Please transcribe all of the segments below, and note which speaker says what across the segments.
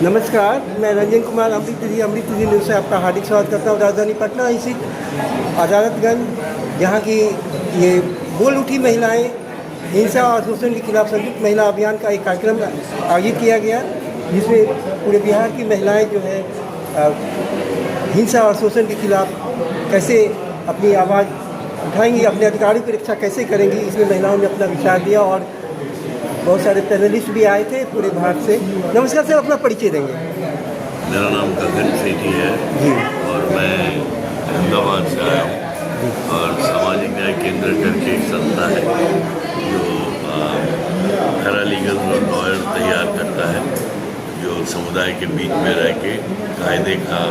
Speaker 1: नमस्कार, मैं रंजन कुमार अमृत निधि न्यूज़ से आपका हार्दिक स्वागत करता हूँ। राजधानी पटना स्थित अदालतगंज यहाँ की ये बोल उठी महिलाएं हिंसा और शोषण के खिलाफ संयुक्त महिला अभियान का एक कार्यक्रम आयोजित किया गया, जिसमें पूरे बिहार की महिलाएं जो है हिंसा और शोषण के खिलाफ कैसे अपनी आवाज़ उठाएंगी, अपने अधिकारों की रक्षा कैसे करेंगी, इसमें महिलाओं ने अपना विचार दिया और बहुत सारे पैनलिस्ट भी आए थे पूरे भारत से। नमस्कार सर, अपना परिचय देंगे।
Speaker 2: मेरा नाम गगन सेठी है
Speaker 1: जी
Speaker 2: और मैं अहमदाबाद से आया हूँ और सामाजिक न्याय केंद्र करके एक संस्था है जो पैरालीगल और लॉयर तैयार करता है, जो समुदाय के बीच में रह के कायदे का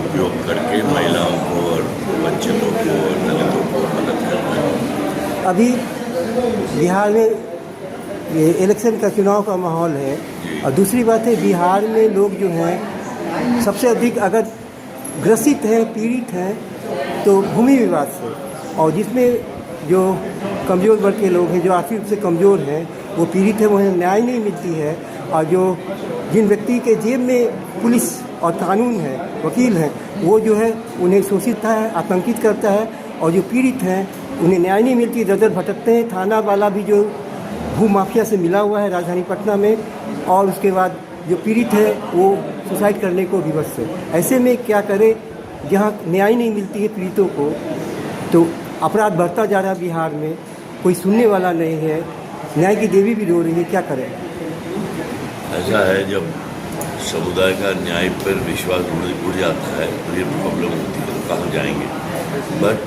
Speaker 2: उपयोग करके महिलाओं को और बच्चों को और दलितों को मदद करता है।
Speaker 1: अभी बिहार में ये इलेक्शन का चुनाव का माहौल है और दूसरी बात है बिहार में लोग जो हैं सबसे अधिक अगर ग्रसित हैं, पीड़ित हैं तो भूमि विवाद से, और जिसमें जो कमज़ोर वर्ग के लोग हैं, जो आर्थिक रूप से कमज़ोर हैं, वो पीड़ित है, उन्हें न्याय नहीं मिलती है। और जिन व्यक्ति के जेब में पुलिस और कानून है, वकील हैं, वो जो है उन्हें शोषित है, आतंकित करता है, और जो पीड़ित हैं उन्हें न्याय नहीं मिलती, दर भटकते हैं। थाना वाला भी जो भू माफिया से मिला हुआ है राजधानी पटना में, और उसके बाद जो पीड़ित है वो सुसाइड करने को विवश है। ऐसे में क्या करें, जहाँ न्याय नहीं मिलती है पीड़ितों को, तो अपराध बढ़ता जा रहा है बिहार में, कोई सुनने वाला नहीं है, न्याय की देवी भी रो रही है, क्या करें?
Speaker 2: ऐसा है, जब समुदाय का न्याय पर विश्वास उड़ जाता है तो ये प्रॉब्लम होती है, तो कहाँ जाएंगे। बट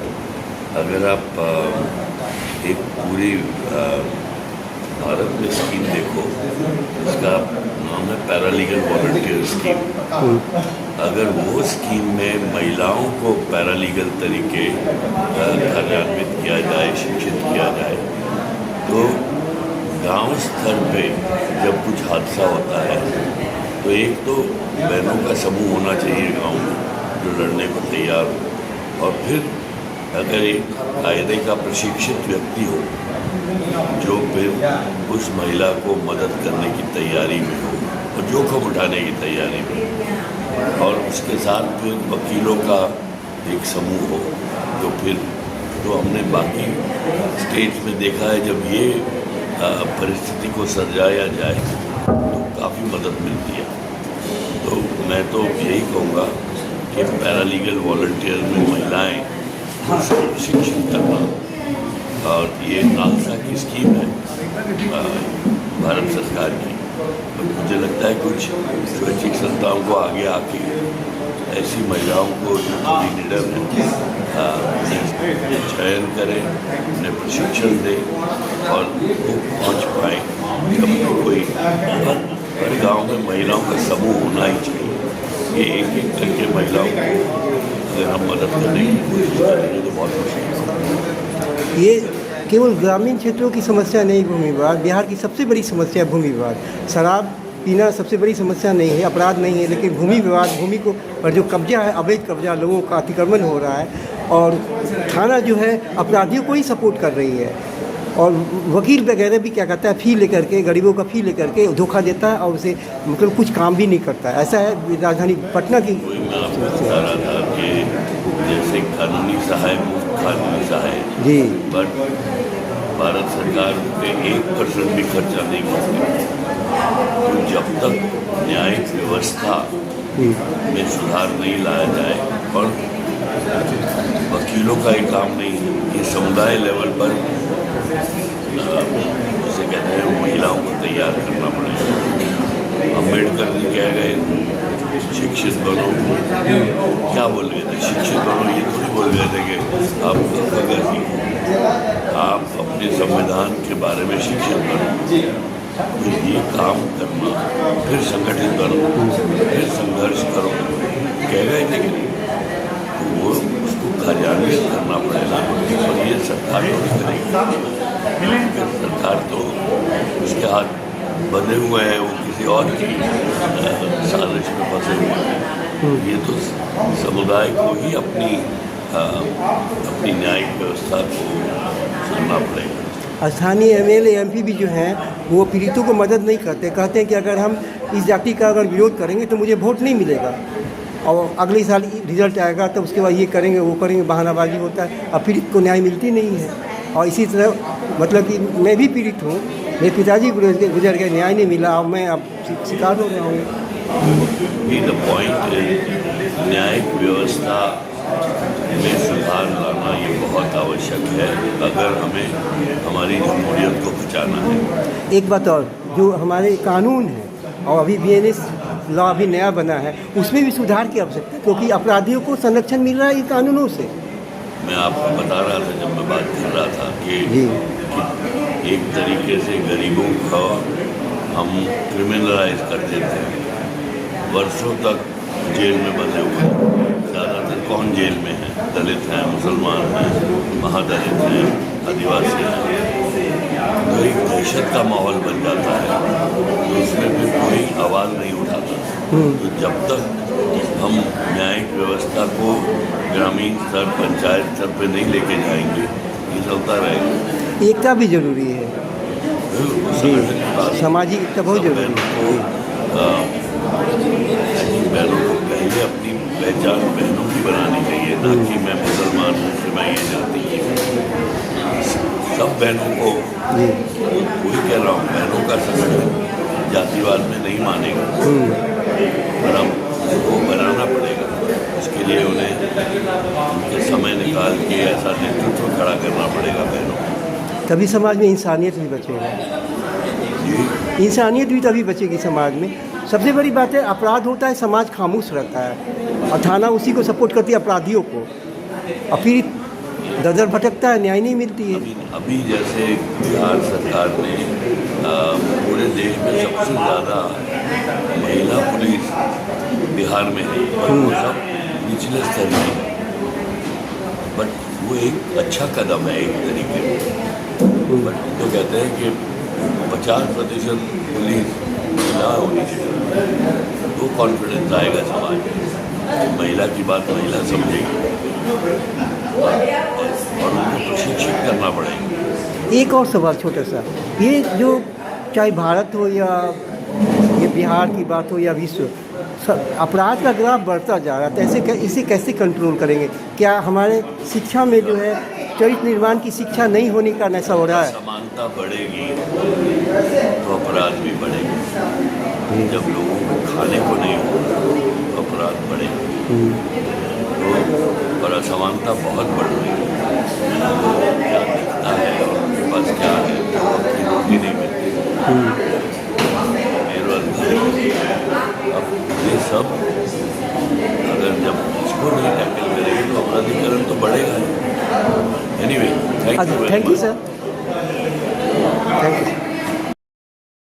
Speaker 2: अगर आप एक पूरी भारत में स्कीम देखो, इसका नाम है पैरालीगल वॉलंटियर स्कीम। अगर वो स्कीम में महिलाओं को पैरालीगल तरीके कार्यान्वित किया जाए, शिक्षित किया जाए, तो गांव स्तर पे जब कुछ हादसा होता है तो एक तो बहनों का समूह होना चाहिए गांव में जो लड़ने को तैयार हो, और फिर अगर एक कायदे का प्रशिक्षित व्यक्ति हो जो फिर उस महिला को मदद करने की तैयारी में हो और जोखिम उठाने की तैयारी में हो, और उसके साथ फिर वकीलों का एक समूह हो, तो फिर जो हमने बाकी स्टेट्स में देखा है, जब ये परिस्थिति को सर्जाया जाए तो काफ़ी मदद मिलती है। तो मैं तो यही कहूँगा कि पैरालीगल वॉलंटियर में महिलाएं उसको प्रशिक्षित करना, और ये नालसा की स्कीम है भारत सरकार की, तो मुझे लगता है कुछ स्वैच्छिक संस्थाओं को आगे आके ऐसी महिलाओं को जो थोड़ी निडर है चयन करें, उन्हें प्रशिक्षण दें और वो पहुँच पाए। जब कोई हर गाँव में महिलाओं का समूह होना ही चाहिए, ये एक एक करके महिलाओं को अगर हम मदद करने की कोशिश करेंगे तो बहुत मुश्किल।
Speaker 1: ये केवल ग्रामीण क्षेत्रों की समस्या नहीं, भूमि विवाद बिहार की सबसे बड़ी समस्या है। भूमि विवाद, शराब पीना सबसे बड़ी समस्या नहीं है, अपराध नहीं है, लेकिन भूमि विवाद, भूमि को पर जो कब्जा है, अवैध कब्जा, लोगों का अतिक्रमण हो रहा है, और थाना जो है अपराधियों को ही सपोर्ट कर रही है, और वकील वगैरह भी क्या करता है, फ़ी लेकर के, गरीबों का फ़ी लेकर के धोखा देता है और उसे मतलब कुछ काम भी नहीं करता है। ऐसा है राजधानी पटना की
Speaker 2: समस्या। जैसे कानूनी सहायक, मुफ्त कानूनी सहायक
Speaker 1: जी,
Speaker 2: बट भारत सरकार पे 1% भी खर्चा नहीं करती। तो जब तक न्यायिक व्यवस्था में सुधार नहीं लाया जाए, और वकीलों का ही काम नहीं है, ये समुदाय लेवल पर जिसे कहते हैं महिलाओं को तैयार करना पड़ेगा। अम्बेडकर जी कह गए शिक्षित बनो, क्या बोल गए थे, शिक्षित बनो, ये थोड़ी बोल गए थे कि आप अपने संविधान के बारे में शिक्षित बनो, तो ये काम करना, फिर संगठित बनो, फिर संघर्ष करो, कह गए थे कि तो वो उसको कार्यान्वित करना पड़ेगा, और ये सरकार तो करेगी। सरकार तो उसके हाथ बंधे हुए हैं, वो किसी और की साजिश में फंसे हुए हैं। ये तो समुदाय को ही अपनी न्यायिक व्यवस्था को सुनना पड़ेगा।
Speaker 1: स्थानीय एमएलए एमपी भी जो हैं वो पीड़ितों को मदद नहीं करते, कहते हैं कि अगर हम इस जाति का अगर विरोध करेंगे तो मुझे वोट नहीं मिलेगा, और अगले साल रिजल्ट आएगा तो उसके बाद ये करेंगे वो करेंगे, बहानाबाजी होता है, और पीड़ित को न्याय मिलती नहीं है। और इसी तरह मतलब कि मैं भी पीड़ित हूँ, मेरे पिताजी गुजर गए, न्याय नहीं मिला, और मैं अब शिकार हो रहा हूँ।
Speaker 2: द पॉइंट इज न्यायिक व्यवस्था में सुधार लाना ये बहुत आवश्यक है अगर हमें हमारी जमहूरियत को बचाना है।
Speaker 1: एक बात और, जो हमारे कानून है और अभी BNS लॉ अभी नया बना है, उसमें भी सुधार की आवश्यकता है, क्योंकि अपराधियों को संरक्षण मिल रहा है इन कानूनों से।
Speaker 2: मैं आपको बता रहा था जब मैं बात कर रहा था कि एक तरीके से गरीबों को हम क्रिमिनलाइज कर देते हैं, वर्षों तक जेल में बंधे हुए। ज़्यादातर कौन जेल में है? दलित हैं, मुसलमान हैं, महादलित हैं, आदिवासी हैं। तो एक दहशत का माहौल बन जाता है, तो उसमें फिर कोई आवाज़ नहीं उठाता। तो जब तक हम न्यायिक व्यवस्था को ग्रामीण स्तर, पंचायत स्तर पर नहीं लेके जाएंगे, ये चलता रहेगा।
Speaker 1: एकता भी जरूरी है जी, सामाजिक एकता बहुत जरूरी है।
Speaker 2: बहनों को पहले अपनी पहचान बहनों की बनानी चाहिए, ना कि मैं मुसलमान हूँ कि मैं ये जाती हूँ। सब बहनों को, वही कह रहा हूँ, बहनों का संगठन जातिवाद में नहीं मानेगा, पर हम वो बनाना पड़ेगा। उसके लिए उन्हें उनके समय निकाल के ऐसा नेतृत्व खड़ा करना पड़ेगा बहनों को,
Speaker 1: तभी समाज में इंसानियत भी बचेगा। इंसानियत भी तभी बचेगी समाज में। सबसे बड़ी बात है, अपराध होता है, समाज खामोश रहता है, और थाना उसी को सपोर्ट करती है, अपराधियों को, और फिर दर भटकता है, न्याय नहीं मिलती है।
Speaker 2: अभी जैसे बिहार सरकार ने पूरे देश में सबसे ज़्यादा महिला पुलिस बिहार में है, और वो सब निचले स्तर की है, बट वो एक अच्छा कदम है एक तरीके से। बट तो कहते हैं कि 50% पुलिस महिला होनी चाहिए, तो कॉन्फिडेंस आएगा समाज में, महिला की बात महिला समझेगी, और उनको प्रशिक्षित करना पड़ेगा।
Speaker 1: एक और सवाल छोटा सा, ये जो चाहे भारत हो या ये बिहार की बात हो या विश्व, अपराध का ग्राफ बढ़ता जा रहा है, तो इसे कैसे कंट्रोल करेंगे? क्या हमारे शिक्षा में जो है चरित्र निर्माण की शिक्षा नहीं होने का ऐसा हो रहा है?
Speaker 2: समानता बढ़ेगी तो अपराध भी बढ़ेगा। जब लोगों को खाने को नहीं होगा तो अपराध बढ़ेगा, तो और असमानता बहुत बढ़ रही है। क्या दिखता है और उनके पास क्या है, उनकी रोटी नहीं मिलती, बेरोजगारी। अब ये सब अगर जब इसको नहीं टैकल करेंगे तो अपराधीकरण तो बढ़ेगा ही। Anyway, thank you
Speaker 1: sir, thank you.